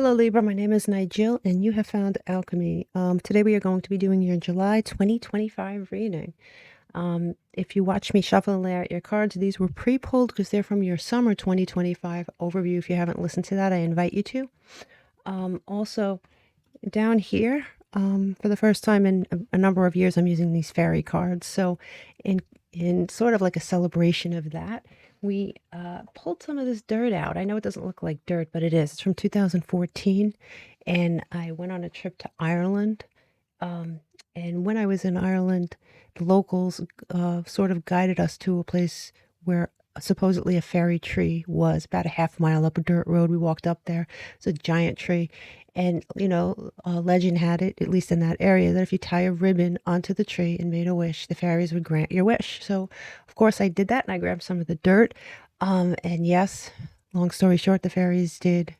Hello Libra, my name is NiJiLL and you have found Alchemy. Today we are going to be doing your July 2025 reading. If you watch me shuffle and lay out your cards, these were pre-pulled because they're from your summer 2025 overview. If you haven't listened to that, I invite you to. Also, down here, for the first time in a number of years, I'm using these fairy cards. So in sort of like a celebration of that, we pulled some of this dirt out. I know it doesn't look like dirt, but it is. It's from 2014, and I went on a trip to Ireland. And when I was in Ireland, the locals sort of guided us to a place where supposedly a fairy tree was about a half mile up a dirt road. We walked up there. It's a giant tree. And, legend had it, at least in that area, that if you tie a ribbon onto the tree and made a wish, the fairies would grant your wish. So, of course, I did that and I grabbed some of the dirt. And yes, long story short, the fairies did.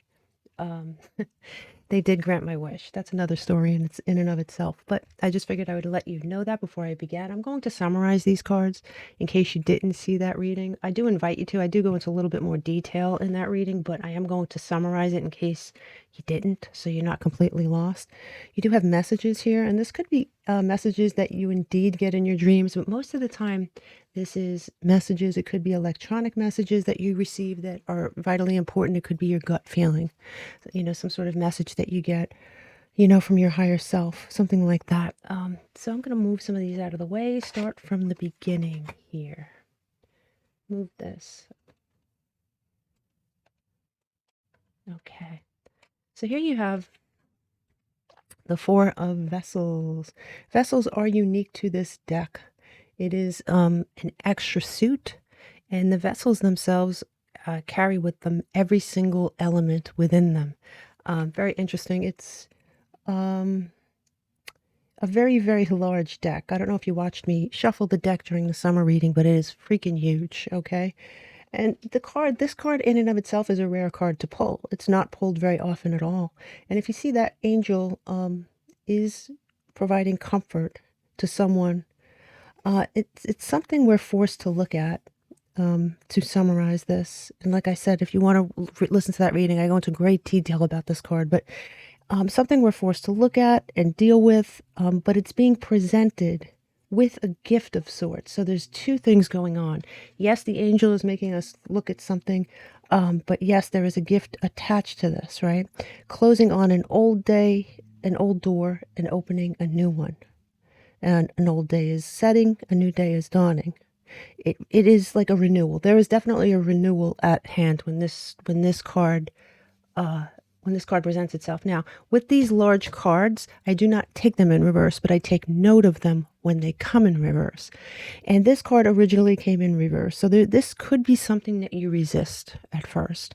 They did grant my wish. That's another story in and of itself. But I just figured I would let you know that before I began. I'm going to summarize these cards in case you didn't see that reading. I do invite you to. I do go into a little bit more detail in that reading, but I am going to summarize it in case you didn't, so you're not completely lost. You do have messages here, and this could be messages that you indeed get in your dreams, but most of the time this is messages. It could be electronic messages that you receive that are vitally important. It could be your gut feeling, some sort of message that you get, from your higher self, something like that. So I'm going to move some of these out of the way, start from the beginning here. Move this. Okay. So here you have the Four of Vessels. Vessels are unique to this deck. It is an extra suit, and the vessels themselves carry with them every single element within them. Very interesting. It's a very, very large deck. I don't know if you watched me shuffle the deck during the summer reading, but it is freaking huge, okay? And this card in and of itself is a rare card to pull. It's not pulled very often at all. And if you see that angel is providing comfort to someone, it's something we're forced to look at to summarize this. And like I said, if you want to listen to that reading, I go into great detail about this card, but something we're forced to look at and deal with, but it's being presented with a gift of sorts. So there's two things going on. Yes, the angel is making us look at something, but yes, there is a gift attached to this, right? Closing on an old day, an old door, and opening a new one. And an old day is setting, a new day is dawning. It is like a renewal. There is definitely a renewal at hand when this card presents itself. Now, with these large cards, I do not take them in reverse, but I take note of them when they come in reverse. And this card originally came in reverse. So this could be something that you resist at first.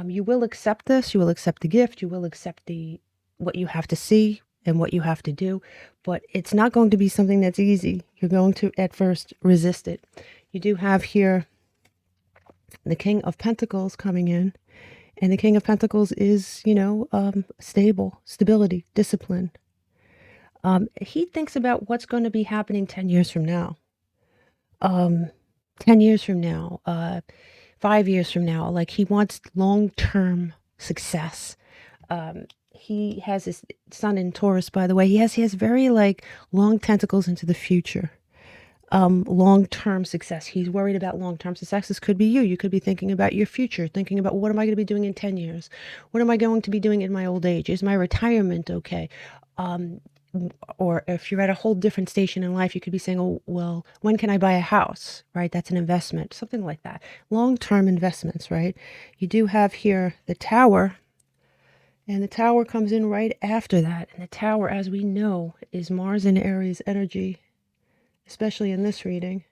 You will accept this. You will accept the gift. You will accept what you have to see and what you have to do, but it's not going to be something that's easy. You're going to at first resist it. You do have here the King of Pentacles coming in, and the King of Pentacles is, stability, discipline. He thinks about what's going to be happening 10 years from now, 10 years from now, 5 years from now. Like, he wants long-term success. He has his sun in Taurus, by the way. He has very long tentacles into the future. Long-term success. He's worried about long-term success. This could be you. You could be thinking about your future, thinking about, what am I going to be doing in 10 years? What am I going to be doing in my old age? Is my retirement okay? Or if you're at a whole different station in life, you could be saying, oh, well, when can I buy a house, right? That's an investment, something like that. Long-term investments, right? You do have here the Tower. And the Tower comes in right after that. And the Tower, as we know, is Mars and Aries energy, especially in this reading,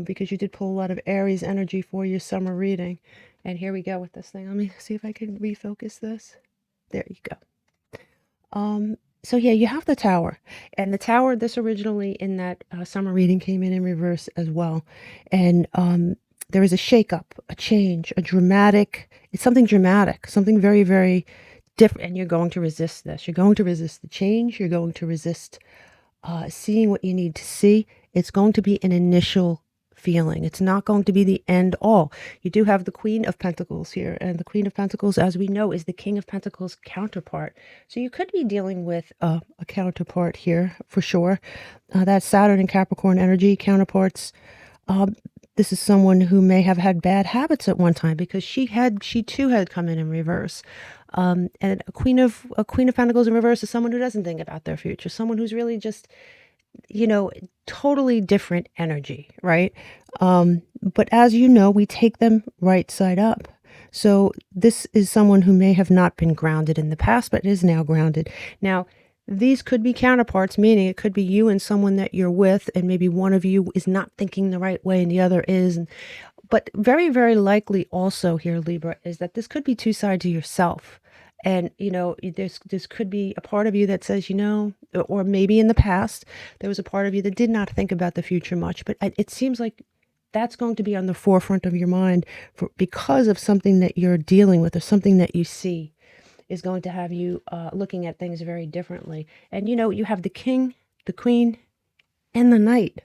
because you did pull a lot of Aries energy for your summer reading. And here we go with this thing. Let me see if I can refocus this. There you go. So yeah, you have the Tower. And the Tower, this originally in that summer reading came in reverse as well. And there is a shakeup, a change, it's something dramatic, something very, very different. And you're going to resist this. You're going to resist the change. You're going to resist seeing what you need to see. It's going to be an initial feeling. It's not going to be the end all. You do have the Queen of Pentacles here, and the Queen of Pentacles, as we know, is the King of Pentacles counterpart. So you could be dealing with a counterpart here for sure. That's Saturn and Capricorn energy counterparts. This is someone who may have had bad habits at one time, because she too had come in reverse. And a Queen of Pentacles in reverse is someone who doesn't think about their future, someone who's really just, totally different energy, right? But as you know, we take them right side up. So this is someone who may have not been grounded in the past, but is now grounded. Now, these could be counterparts, meaning it could be you and someone that you're with, and maybe one of you is not thinking the right way and the other is. But very, very likely also here, Libra, is that this could be two sides of yourself. And, this could be a part of you that says, or maybe in the past, there was a part of you that did not think about the future much. But it seems like that's going to be on the forefront of your mind because of something that you're dealing with, or something that you see is going to have you looking at things very differently. And, you have the King, the Queen, and the Knight.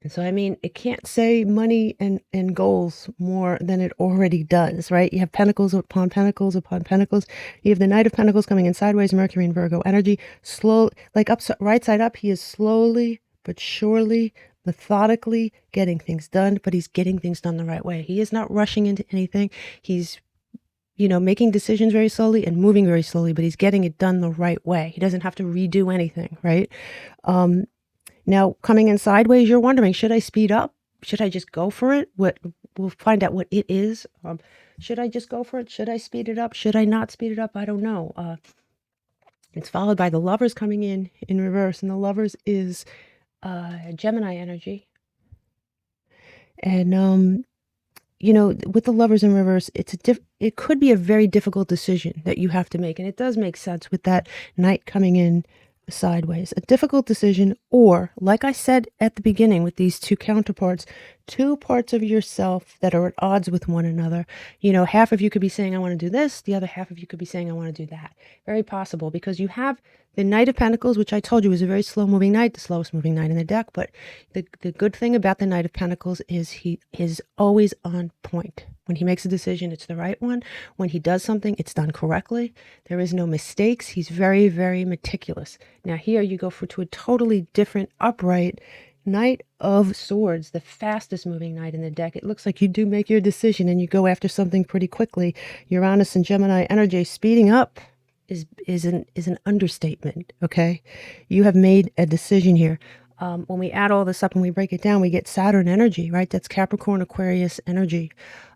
And so, it can't say money and goals more than it already does, right? You have pentacles upon pentacles upon pentacles. You have the Knight of Pentacles coming in sideways, Mercury and Virgo energy. Slow, like right side up, he is slowly but surely, methodically getting things done, but he's getting things done the right way. He is not rushing into anything. He's, making decisions very slowly and moving very slowly, but he's getting it done the right way. He doesn't have to redo anything, right? Now, coming in sideways, you're wondering, should I speed up? Should I just go for it? We'll find out what it is. Should I just go for it? Should I speed it up? Should I not speed it up? I don't know. It's followed by the Lovers coming in reverse, and the Lovers is Gemini energy. And with the Lovers in reverse, it could be a very difficult decision that you have to make, and it does make sense with that Knight coming in sideways. A difficult decision, or like I said at the beginning with these two counterparts, two parts of yourself that are at odds with one another. Half of you could be saying, I want to do this. The other half of you could be saying, I want to do that. Very possible, because you have the Knight of Pentacles, which I told you is a very slow moving knight, the slowest moving knight in the deck. But the good thing about the Knight of Pentacles is he is always on point. When he makes a decision, it's the right one. When he does something, it's done correctly. There is no mistakes. He's very, very meticulous. Now here you go to a totally different upright Knight of Swords, the fastest moving knight in the deck. It looks like you do make your decision and you go after something pretty quickly. Uranus and Gemini energy speeding up is an understatement, okay? You have made a decision here. When we add all this up and we break it down, we get Saturn energy, right? That's Capricorn, Aquarius energy.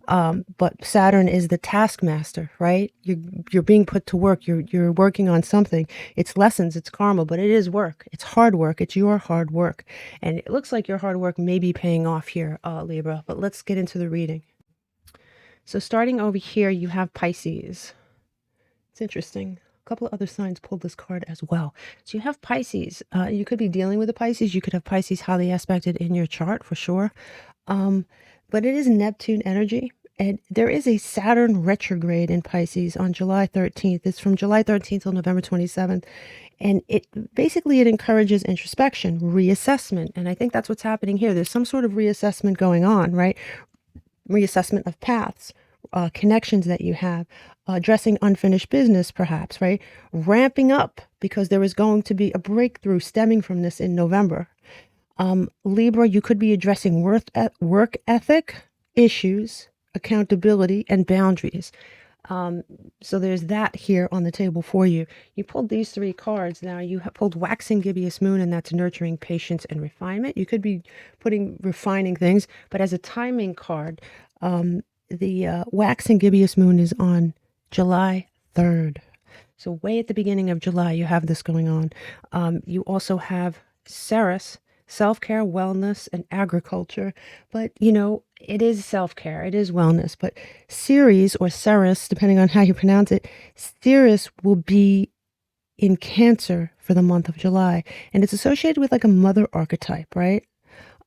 But Saturn is the taskmaster, right? You're being put to work. You're working on something. It's lessons, it's karma, but it is work. It's hard work. It's your hard work. And it looks like your hard work may be paying off here, Libra. But let's get into the reading. So starting over here, you have Pisces. It's interesting. A couple of other signs pulled this card as well. So you have Pisces. You could be dealing with a Pisces. You could have Pisces highly aspected in your chart for sure. But it is Neptune energy. And there is a Saturn retrograde in Pisces on July 13th. It's from July 13th till November 27th. And it encourages introspection, reassessment. And I think that's what's happening here. There's some sort of reassessment going on, right? Reassessment of paths, connections that you have, addressing unfinished business, perhaps, right? Ramping up because there is going to be a breakthrough stemming from this in November. Libra, you could be addressing work ethic issues, accountability, and boundaries. So there's that here on the table for you. You pulled these three cards. Now you have pulled Waxing Gibbous Moon, and that's nurturing, patience, and refinement. You could be refining things, but as a timing card, the Waxing Gibbous Moon is on July 3rd. So way at the beginning of July, you have this going on. You also have Ceres, self-care, wellness, and agriculture. But, it is self-care, it is wellness. But Ceres, or Ceres, depending on how you pronounce it, Ceres will be in Cancer for the month of July. And it's associated with like a mother archetype, right?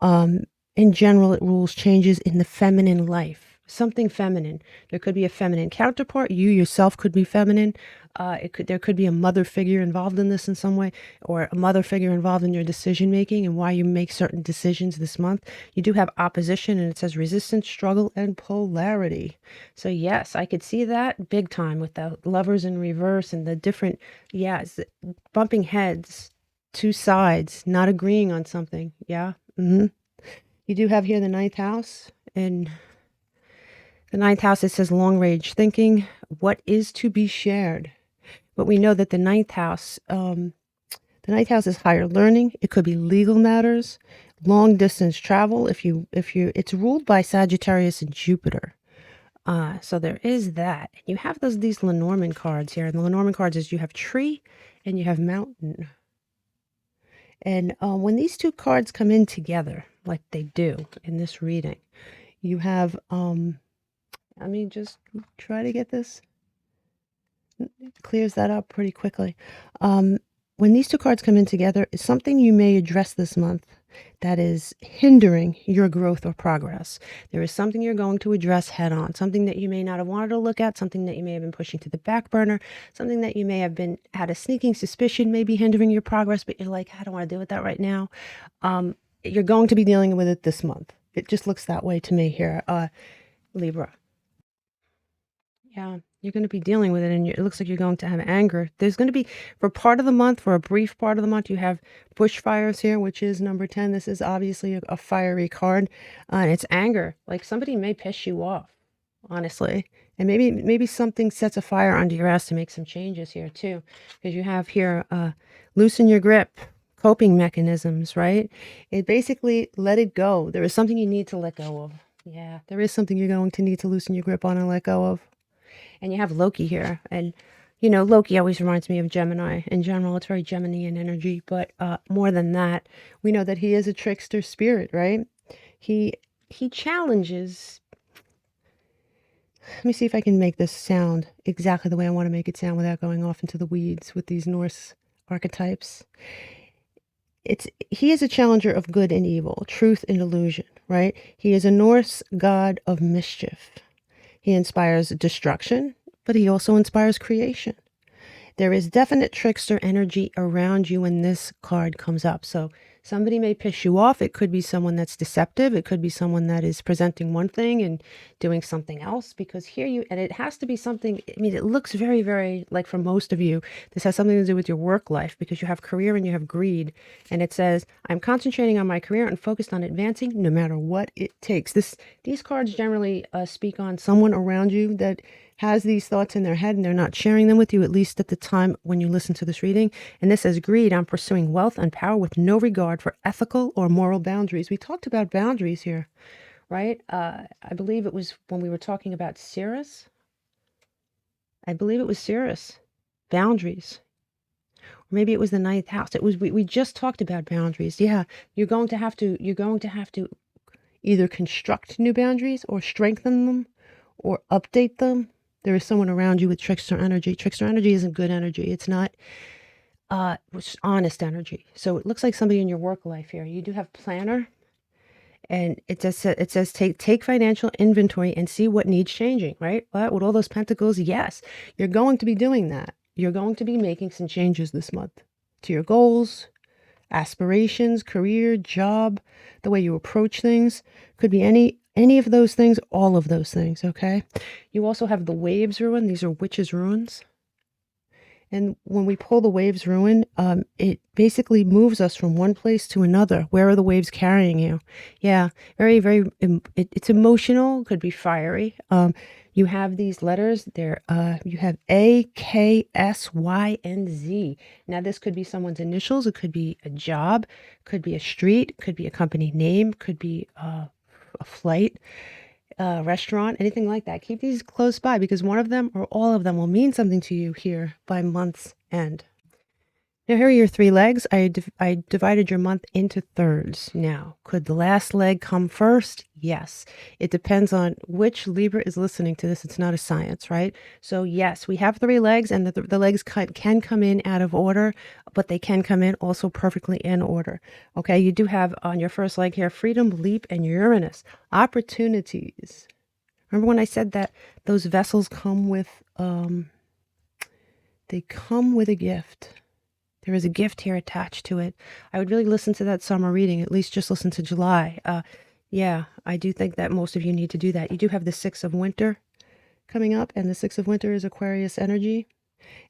In general, it rules changes in the feminine life. something feminine. There could be a feminine counterpart. You yourself could be feminine. There could be a mother figure involved in this in some way, or a mother figure involved in your decision making and why you make certain decisions this month. You do have opposition, and it says resistance, struggle, and polarity. So yes, I could see that big time with the lovers in reverse and the different, yes, bumping heads, two sides, not agreeing on something. Yeah. You do have here the ninth house, and the ninth house, it says long range thinking, what is to be shared. But we know that the ninth house is higher learning. It could be legal matters, long distance travel. It's ruled by Sagittarius and Jupiter. So there is that. You have these Lenormand cards here. And the Lenormand cards is you have tree and you have mountain. And when these two cards come in together, like they do in this reading, you have, let me just try to get this. It clears that up pretty quickly. When these two cards come in together, it's something you may address this month that is hindering your growth or progress. There is something you're going to address head on, something that you may not have wanted to look at, something that you may have been pushing to the back burner, something that you may have had a sneaking suspicion may be hindering your progress, but you're like, I don't want to deal with that right now. You're going to be dealing with it this month. It just looks that way to me here, Libra. Yeah, you're going to be dealing with it, and it looks like you're going to have anger. There's going to be, for part of the month, for a brief part of the month, you have bushfires here, which is number 10. This is obviously a fiery card, and it's anger. Like somebody may piss you off, honestly. And maybe something sets a fire under your ass to make some changes here too, because you have here loosen your grip, coping mechanisms, right? It basically let it go. There is something you need to let go of. Yeah, there is something you're going to need to loosen your grip on and let go of. And you have Loki here. And, you know, Loki always reminds me of Gemini. In general, it's very Gemini-an energy. But more than that, we know that he is a trickster spirit, right? He challenges. Let me see if I can make this sound exactly the way I want to make it sound without going off into the weeds with these Norse archetypes. He is a challenger of good and evil, truth and illusion, right? He is a Norse god of mischief. He inspires destruction, but he also inspires creation. There is definite trickster energy around you when this card comes up. So somebody may piss you off. It could be someone that's deceptive. It could be someone that is presenting one thing and doing something else, because and it has to be something, I mean, it looks very, very, like for most of you, this has something to do with your work life, because you have career and you have greed. And it says, I'm concentrating on my career and focused on advancing no matter what it takes. These cards generally speak on someone around you that has these thoughts in their head and they're not sharing them with you, at least at the time when you listen to this reading. And this says, greed, I'm pursuing wealth and power with no regard for ethical or moral boundaries. We talked about boundaries here, right? I believe it was when we were talking about Cirrus. I believe it was Cirrus. Boundaries. Or maybe it was the ninth house. It was, we just talked about boundaries. Yeah, you're going to have to either construct new boundaries or strengthen them or update them. There is someone around you with trickster energy. Trickster energy isn't good energy. It's not honest energy. So it looks like somebody in your work life here. You do have planner, and it says take financial inventory and see what needs changing, right? But with all those pentacles, yes, you're going to be doing that. You're going to be making some changes this month to your goals, aspirations, career, job, the way you approach things. Could be any of those things, all of those things, okay? You also have the Waves rune. These are witches' runes. And when we pull the Waves rune, it basically moves us from one place to another. Where are the waves carrying you? Yeah, very, very, it's emotional, could be fiery. You have these letters there. You have A, K, S, Y, and Z. Now, this could be someone's initials. It could be a job, could be a street, could be a company name, could be a flight, restaurant, anything like that. Keep these close by, because one of them or all of them will mean something to you here by month's end. Now, here are your 3 legs. I divided your month into thirds. Now, could the last leg come first? Yes. It depends on which Libra is listening to this. It's not a science, right? So yes, we have 3 legs, and the legs can come in out of order, but they can come in also perfectly in order. Okay, you do have on your first leg here, freedom, leap, and Uranus. Opportunities. Remember when I said that those vessels come with, they come with a gift. There is a gift here attached to it. I would really listen to that summer reading, at least just listen to July. Yeah, I do think that most of you need to do that. You do have the Six of Winter coming up, and the Six of Winter is Aquarius energy,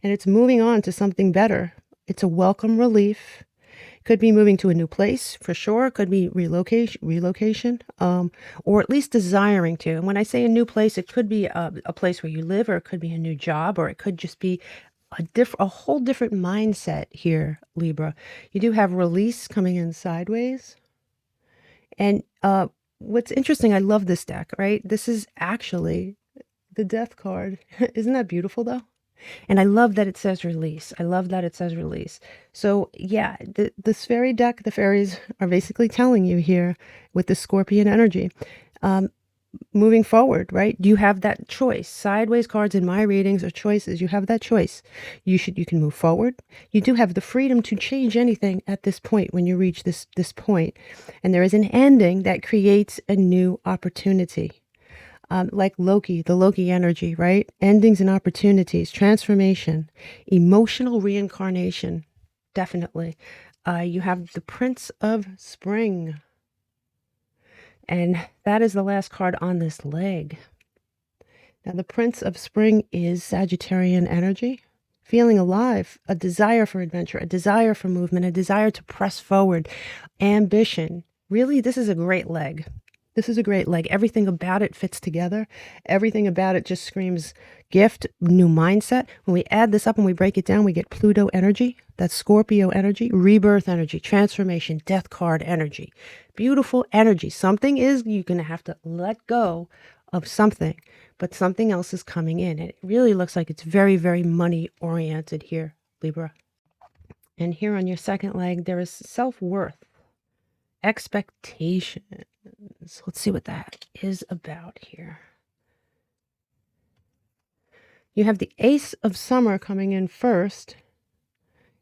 and it's moving on to something better. It's a welcome relief. Could be moving to a new place for sure. Could be relocation, or at least desiring to. And when I say a new place, it could be a place where you live, or it could be a new job, or it could just be a whole different mindset here, Libra. You do have release coming in sideways. And what's interesting, I love this deck, right? This is actually the Death card. Isn't that beautiful though? And I love that it says release. I love that it says release. So yeah, this fairy deck, the fairies are basically telling you here with the Scorpion energy, moving forward, right? You have that choice. Sideways cards in my readings are choices. You have that choice. You can move forward. You do have the freedom to change anything at this point when you reach this point. And there is an ending that creates a new opportunity. Like Loki, the Loki energy, right? Endings and opportunities, transformation, emotional reincarnation, definitely. You have the Prince of Spring. And that is the last card on this leg. Now, the Prince of Spring is Sagittarian energy, feeling alive, a desire for adventure, a desire for movement, a desire to press forward, ambition. Really, this is a great leg. This is a great leg. Everything about it fits together. Everything about it just screams gift, new mindset. When we add this up and we break it down, we get Pluto energy. That's Scorpio energy, rebirth energy, transformation, death card energy. Beautiful energy. Something is, you're going to have to let go of something, but something else is coming in. And it really looks like it's very, very money oriented here, Libra. And here on your second leg, there is self-worth, expectations. Let's see what that is about here. You have the Ace of Summer coming in first.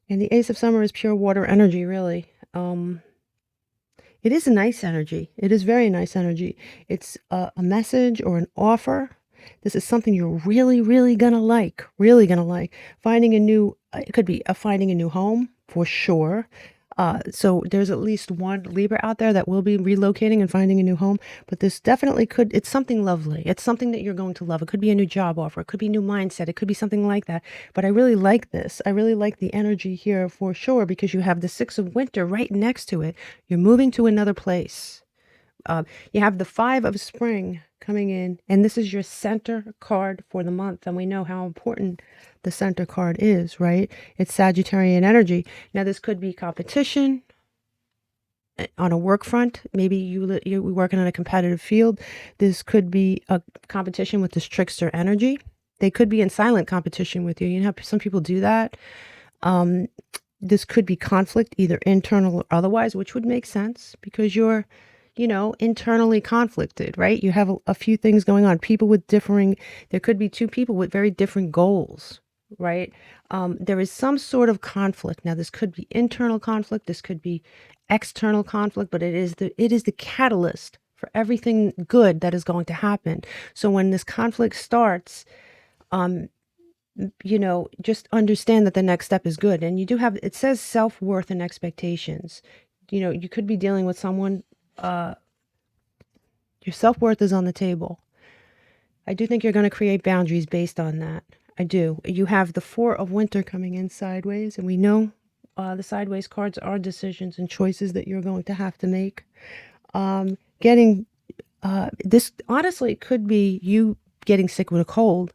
And the Ace of Summer is pure water energy, really. It is a nice energy. It is very nice energy. It's a message or an offer. This is something you're really, really going to like. Really going to like. Finding a new, it could be finding a new home, for sure. So there's at least one Libra out there that will be relocating and finding a new home, but this definitely could, it's something lovely. It's something that you're going to love. It could be a new job offer. It could be a new mindset. It could be something like that. But I really like this. I really like the energy here for sure, because you have the Six of Winter right next to it. You're moving to another place. You have the Five of Spring coming in, and this is your center card for the month. And we know how important the center card is, right? It's Sagittarian energy. Now, this could be competition on a work front. Maybe you're working on a competitive field. This could be a competition with this trickster energy. They could be in silent competition with you. You know how some people do that? This could be conflict, either internal or otherwise, which would make sense because you're, you know, internally conflicted, right? You have a few things going on. People with differing, there could be two people with very different goals, right? There is some sort of conflict. Now, this could be internal conflict. This could be external conflict, but it is the catalyst for everything good that is going to happen. So when this conflict starts, you know, just understand that the next step is good. And you do have, it says self-worth and expectations. You know, you could be dealing with someone, your self-worth is on the table. I do think you're going to create boundaries based on that. I do. You have the Four of Winter coming in sideways, and we know the sideways cards are decisions and choices that you're going to have to make. This honestly could be you getting sick with a cold,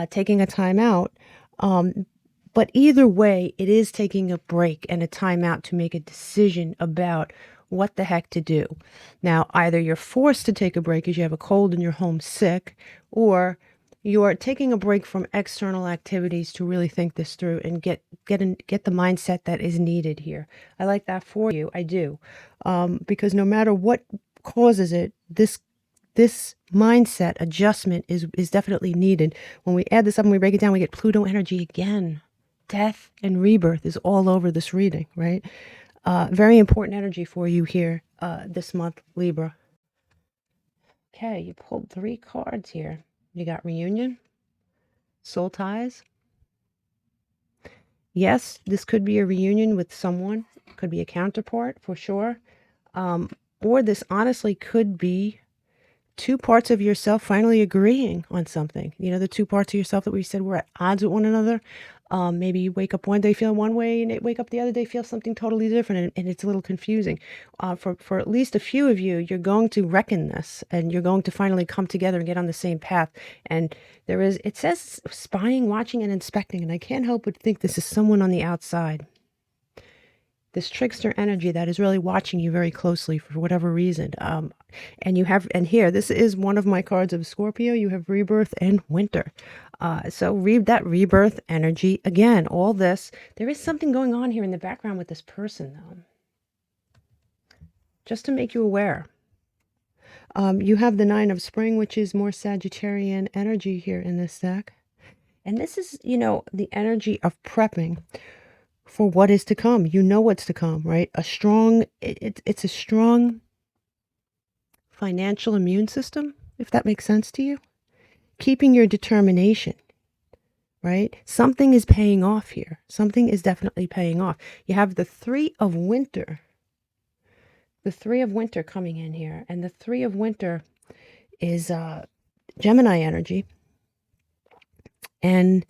taking a time out. But either way, it is taking a break and a time out to make a decision about what the heck to do. Now, either you're forced to take a break because you have a cold and you're homesick, or you're taking a break from external activities to really think this through and get the mindset that is needed here. I like that for you. I do. Because no matter what causes it, this mindset adjustment is definitely needed. When we add this up and we break it down, we get Pluto energy again. Death and rebirth is all over this reading, right? Very important energy for you here this month, Libra. Okay, you pulled 3 cards here. You got reunion, soul ties. Yes, this could be a reunion with someone. Could be a counterpart for sure. Or this honestly could be 2 parts of yourself finally agreeing on something. You know, the 2 parts of yourself that we said were at odds with one another. Maybe you wake up one day feeling one way and wake up the other day feel something totally different, and it's a little confusing. For at least a few of you, you're going to reckon this, and you're going to finally come together and get on the same path. And it says spying, watching, and inspecting, and I can't help but think this is someone on the outside. This trickster energy that is really watching you very closely for whatever reason. And here, this is one of my cards of Scorpio. You have rebirth and winter. So read that rebirth energy again. All this, there is something going on here in the background with this person, though. Just to make you aware. You have the 9 of spring, which is more Sagittarian energy here in this deck. And this is, you know, the energy of prepping for what is to come. You know what's to come, right? It's a strong financial immune system, if that makes sense to you. Keeping your determination, right? Something is paying off here. Something is definitely paying off. You have the 3 of winter. The 3 of winter coming in here. And the 3 of winter is Gemini energy. And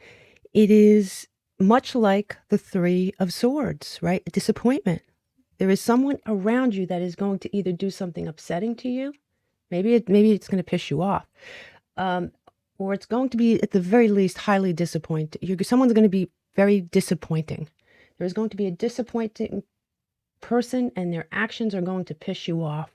it is much like the 3 of swords, right? Disappointment. There is someone around you that is going to either do something upsetting to you. Maybe it's going to piss you off. Or it's going to be, at the very least, highly disappointing. Someone's going to be very disappointing. There's going to be a disappointing person, and their actions are going to piss you off.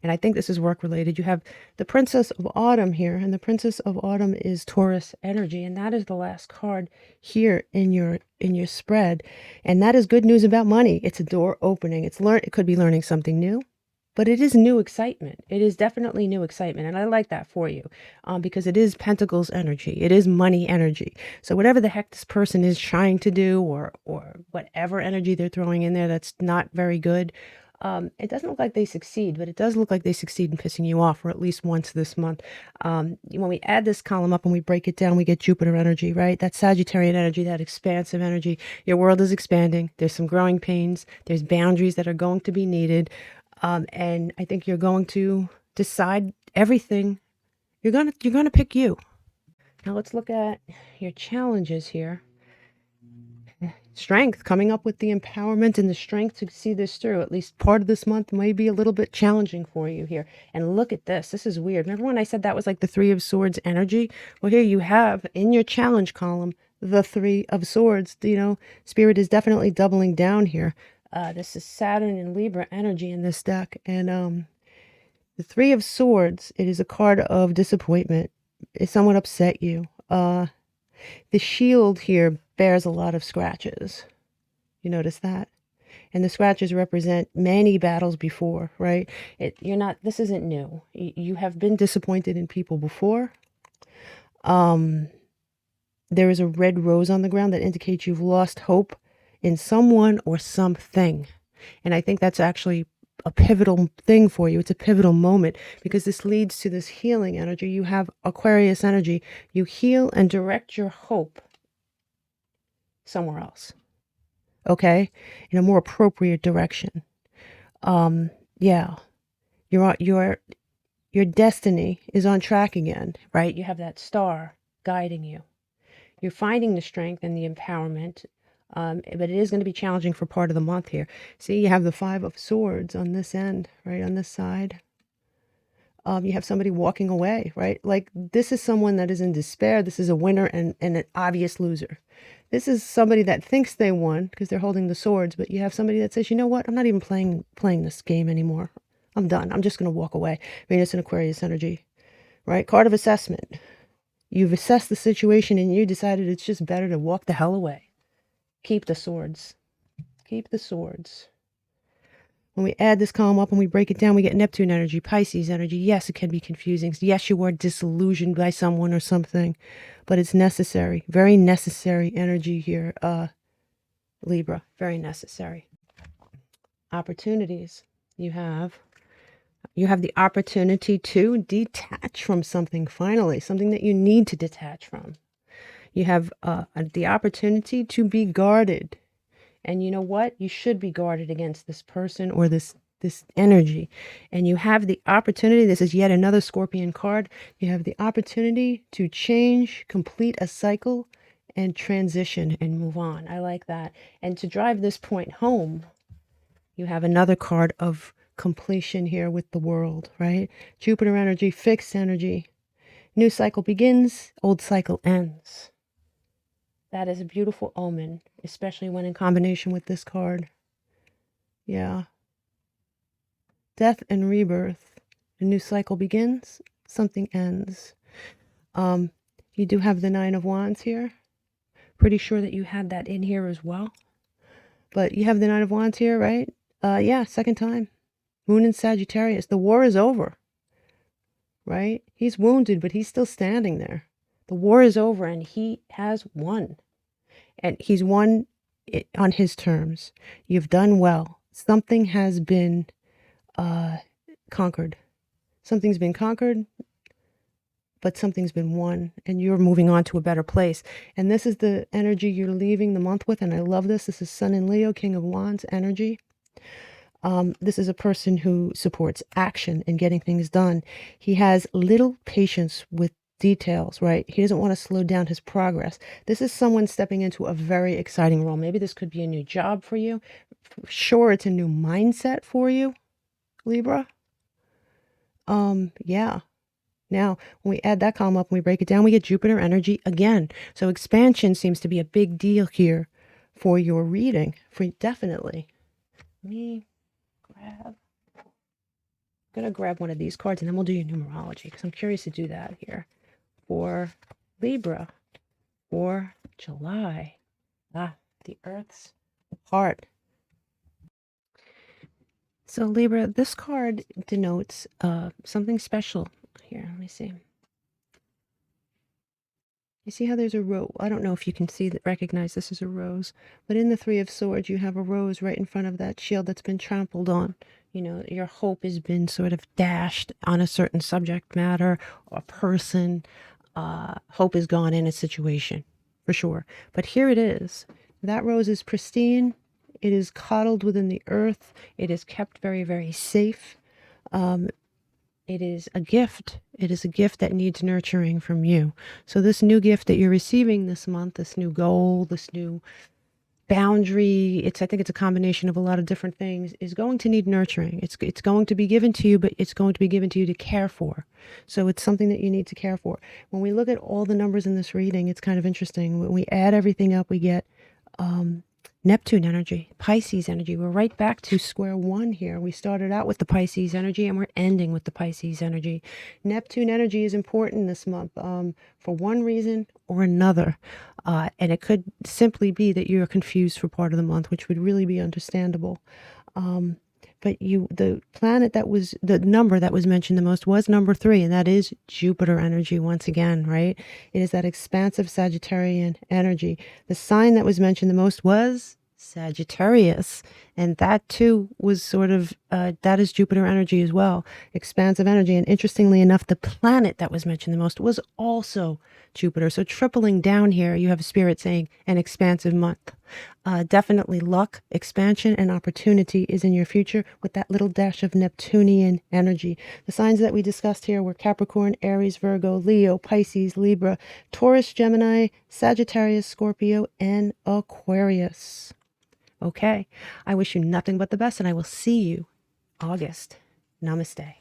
And I think this is work related. You have the Princess of Autumn here, and the Princess of Autumn is Taurus energy, and that is the last card here in your spread. And that is good news about money. It's a door opening. It could be learning something new, but it is new excitement. It is definitely new excitement, and I like that for you, because it is Pentacles energy. It is money energy. So whatever the heck this person is trying to do, or whatever energy they're throwing in there that's not very good, it doesn't look like they succeed, but it does look like they succeed in pissing you off, or at least once this month. When we add this column up and we break it down, we get Jupiter energy, right? That Sagittarian energy, that expansive energy. Your world is expanding. There's some growing pains. There's boundaries that are going to be needed. And I think you're going to decide everything. You're going to pick you. Now let's look at your challenges here. Strength, coming up with the empowerment and the strength to see this through. At least part of this month may be a little bit challenging for you here. And look at this. This is weird. Remember when I said that was like the 3 of Swords energy? Well, here you have in your challenge column the 3 of Swords. You know, Spirit is definitely doubling down here. This is Saturn and Libra energy in this deck. And the 3 of Swords, it is a card of disappointment. If someone upset you. The shield here bears a lot of scratches. You notice that? And the scratches represent many battles before, right? This isn't new. You have been disappointed in people before. There is a red rose on the ground that indicates you've lost hope in someone or something. And I think that's actually a pivotal thing for you. It's a pivotal moment, because this leads to this healing energy. You have Aquarius energy. You heal and direct your hope somewhere else, okay, in a more appropriate direction. Yeah, your destiny is on track again, right? You have that star guiding you. You're finding the strength and the empowerment, but it is going to be challenging for part of the month here. See, you have the 5 of Swords on this end, right on this side. You have somebody walking away, right? Like, this is someone that is in despair. This is a winner and an obvious loser. This is somebody that thinks they won because they're holding the swords, but you have somebody that says, you know what? I'm not even playing this game anymore. I'm done. I'm just going to walk away. I mean, it's an Aquarius energy, right? Card of assessment. You've assessed the situation and you decided it's just better to walk the hell away. Keep the swords. Keep the swords. When we add this column up and we break it down, we get Neptune energy, Pisces energy. Yes, it can be confusing. Yes, you are disillusioned by someone or something, but it's necessary. Very necessary energy here, Libra. Very necessary. Opportunities. You have You have the opportunity to detach from something, finally, something that you need to detach from. You have the opportunity to be guarded. And you know what? You should be guarded against this person or this energy. And you have the opportunity, this is yet another Scorpion card, you have the opportunity to change, complete a cycle, and transition and move on. I like that. And to drive this point home, you have another card of completion here with the World, right? Jupiter energy, fixed energy. New cycle begins, old cycle ends. That is a beautiful omen, especially when in combination with this card. Yeah. Death and rebirth. A new cycle begins, something ends. You do have the Nine of Wands here. Pretty sure that you had that in here as well. But you have the Nine of Wands here, right? Yeah, second time. Moon in Sagittarius. The war is over, right? He's wounded, but he's still standing there. The war is over and he has won. And he's won it on his terms. You've done well. Something has been conquered. Something's been conquered, but something's been won, and you're moving on to a better place. And this is the energy you're leaving the month with, and I love this. This is Sun in Leo, King of Wands energy. This is a person who supports action and getting things done. He has little patience with details, right? He doesn't want to slow down his progress. This is someone stepping into a very exciting role. Maybe this could be a new job for you. Sure, it's a new mindset for you, Libra. Yeah. Now, when we add that column up and we break it down, we get Jupiter energy again. So expansion seems to be a big deal here for your reading, for definitely. Let me grab, I'm going to grab one of these cards and then we'll do your numerology because I'm curious to do that here for Libra for July. The Earth's heart. So Libra, this card denotes something special. Here, let me see. You see how there's a rose? I don't know if you can see that, recognize this as a rose, but in the Three of Swords, you have a rose right in front of that shield that's been trampled on. You know, your hope has been sort of dashed on a certain subject matter or person. Hope is gone in a situation, for sure. But here it is. That rose is pristine. It is coddled within the earth. It is kept very, very safe. It is a gift. It is a gift that needs nurturing from you. So this new gift that you're receiving this month, this new goal, this new boundary, I think it's a combination of a lot of different things, is going to need nurturing. It's going to be given to you, but it's going to be given to you to care for. So it's something that you need to care for. When we look at all the numbers in this reading, it's kind of interesting. When we add everything up, we get Neptune energy, Pisces energy. We're right back to square one here. We started out with the Pisces energy and we're ending with the Pisces energy. Neptune energy is important this month for one reason or another. And it could simply be that you're confused for part of the month, which would really be understandable. But the planet that was, the number that was mentioned the most was number 3, and that is Jupiter energy once again, right? It is that expansive Sagittarian energy. The sign that was mentioned the most was Sagittarius, and that too was sort of, that is Jupiter energy as well, expansive energy. And interestingly enough, the planet that was mentioned the most was also Jupiter. So tripling down here, you have a spirit saying an expansive month. Definitely luck, expansion, and opportunity is in your future with that little dash of Neptunian energy. The signs that we discussed here were Capricorn, Aries, Virgo, Leo, Pisces, Libra, Taurus, Gemini, Sagittarius, Scorpio, and Aquarius. Okay, I wish you nothing but the best, and I will see you August. Namaste.